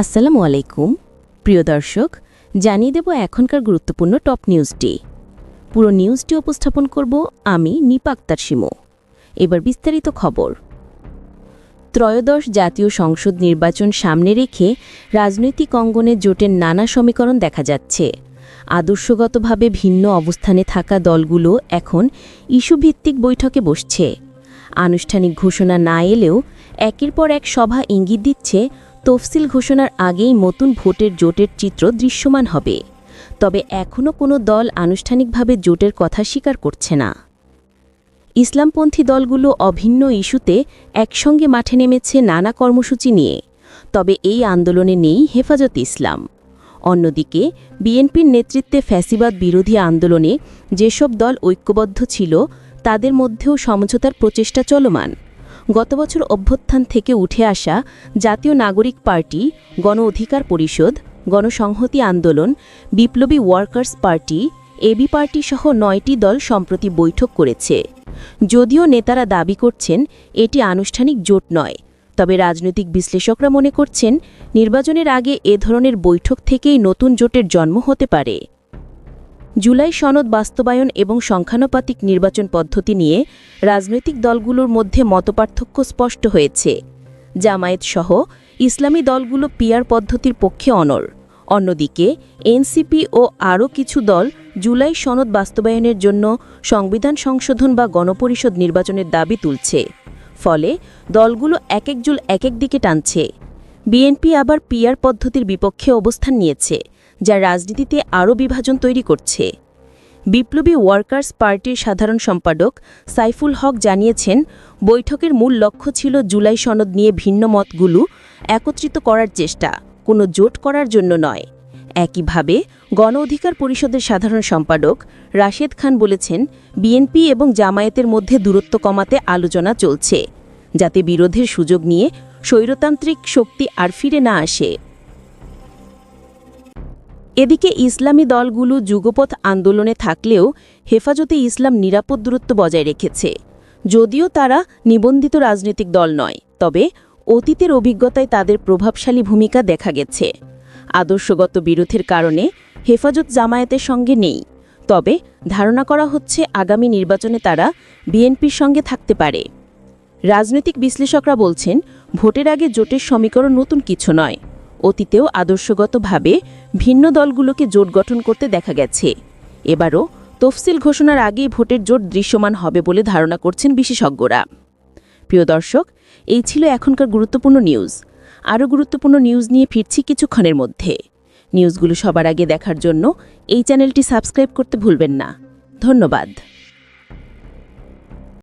আসসালামু আলাইকুম প্রিয় দর্শক, জানিয়ে দেব এখনকার গুরুত্বপূর্ণ টপ নিউজটি। পুরো নিউজটি উপস্থাপন করব আমি নিপা আক্তার শিমু। এবার বিস্তারিত খবর। ত্রয়োদশ জাতীয় সংসদ নির্বাচন সামনে রেখে রাজনৈতিক অঙ্গনে জোটের নানা সমীকরণ দেখা যাচ্ছে। আদর্শগতভাবে ভিন্ন অবস্থানে থাকা দলগুলো এখন ইস্যুভিত্তিক বৈঠকে বসছে। আনুষ্ঠানিক ঘোষণা না এলেও একের পর এক সভা ইঙ্গিত দিচ্ছে তফসিল ঘোষণার আগেই নতুন ভোটের জোটের চিত্র দৃশ্যমান হবে। তবে এখনও কোনো দল আনুষ্ঠানিকভাবে জোটের কথা স্বীকার করছে না। ইসলামপন্থী দলগুলো অভিন্ন ইস্যুতে একসঙ্গে মাঠে নেমেছে নানা কর্মসূচি নিয়ে। তবে এই আন্দোলনে নেই হেফাজত ইসলাম। অন্যদিকে বিএনপির নেতৃত্বে ফ্যাসিবাদ বিরোধী আন্দোলনে যেসব দল ঐক্যবদ্ধ ছিল তাদের মধ্যেও সমঝোতার প্রচেষ্টা চলমান। গত বছর অভ্যুত্থান থেকে উঠে আসা জাতীয় নাগরিক পার্টি, গণ অধিকার পরিষদ, গণসংহতি আন্দোলন, বিপ্লবী ওয়ার্কার্স পার্টি, এবি পার্টি সহ ৯টি দল সম্প্রতি বৈঠক করেছে। যদিও নেতারা দাবি করছেন এটি আনুষ্ঠানিক জোট নয়, তবে রাজনৈতিক বিশ্লেষকরা মনে করছেন নির্বাচনের আগে এ ধরনের বৈঠক থেকেই নতুন জোটের জন্ম হতে পারে। জুলাই সনদ বাস্তবায়ন এবং সংখ্যানুপাতিক নির্বাচন পদ্ধতি নিয়ে রাজনৈতিক দলগুলোর মধ্যে মতপার্থক্য স্পষ্ট হয়েছে। জামায়াত সহ ইসলামী দলগুলো পিআর পদ্ধতির পক্ষে অনড়। অন্যদিকে এনসিপি ও আরও কিছু দল জুলাই সনদ বাস্তবায়নের জন্য সংবিধান সংশোধন বা গণপরিষদ নির্বাচনের দাবি তুলছে। ফলে দলগুলো এক একজুল এক এক দিকে টানছে। বিএনপি আবার পিআর পদ্ধতির বিপক্ষে অবস্থান নিয়েছে, যা রাজনীতিতে আরও বিভাজন তৈরি করছে। বিপ্লবী ওয়ার্কার্স পার্টির সাধারণ সম্পাদক সাইফুল হক জানিয়েছেন, বৈঠকের মূল লক্ষ্য ছিল জুলাই সনদ নিয়ে ভিন্ন মতগুলো একত্রিত করার চেষ্টা, কোনো জোট করার জন্য নয়। একইভাবে গণ অধিকার পরিষদের সাধারণ সম্পাদক রাশেদ খান বলেছেন, বিএনপি এবং জামায়াতের মধ্যে দূরত্ব কমাতে আলোচনা চলছে, যাতে বিরোধের সুযোগ নিয়ে স্বৈরতান্ত্রিক শক্তি আর ফিরে না আসে। এদিকে ইসলামী দলগুলো যুগপথ আন্দোলনে থাকলেও হেফাজতে ইসলাম নিরাপদ দূরত্ব বজায় রেখেছে। যদিও তারা নিবন্ধিত রাজনৈতিক দল নয়, তবে অতীতের অভিজ্ঞতায় তাদের প্রভাবশালী ভূমিকা দেখা গেছে। আদর্শগত বিরোধের কারণে হেফাজত জামায়াতের সঙ্গে নেই, তবে ধারণা করা হচ্ছে আগামী নির্বাচনে তারা বিএনপির সঙ্গে থাকতে পারে। রাজনৈতিক বিশ্লেষকরা বলছেন, ভোটের আগে জোটের সমীকরণ নতুন কিছু নয়। অতীতেও আদর্শগতভাবে ভিন্ন দলগুলোকে জোট গঠন করতে দেখা গেছে। এবারও তফসিল ঘোষণার আগেই ভোটের জোট দৃশ্যমান হবে বলে ধারণা করছেন বিশেষজ্ঞরা। প্রিয় দর্শক, এই ছিল এখনকার গুরুত্বপূর্ণ নিউজ। আরও গুরুত্বপূর্ণ নিউজ নিয়ে ফিরছি কিছুক্ষণের মধ্যে। নিউজগুলো সবার আগে দেখার জন্য এই চ্যানেলটি সাবস্ক্রাইব করতে ভুলবেন না। ধন্যবাদ।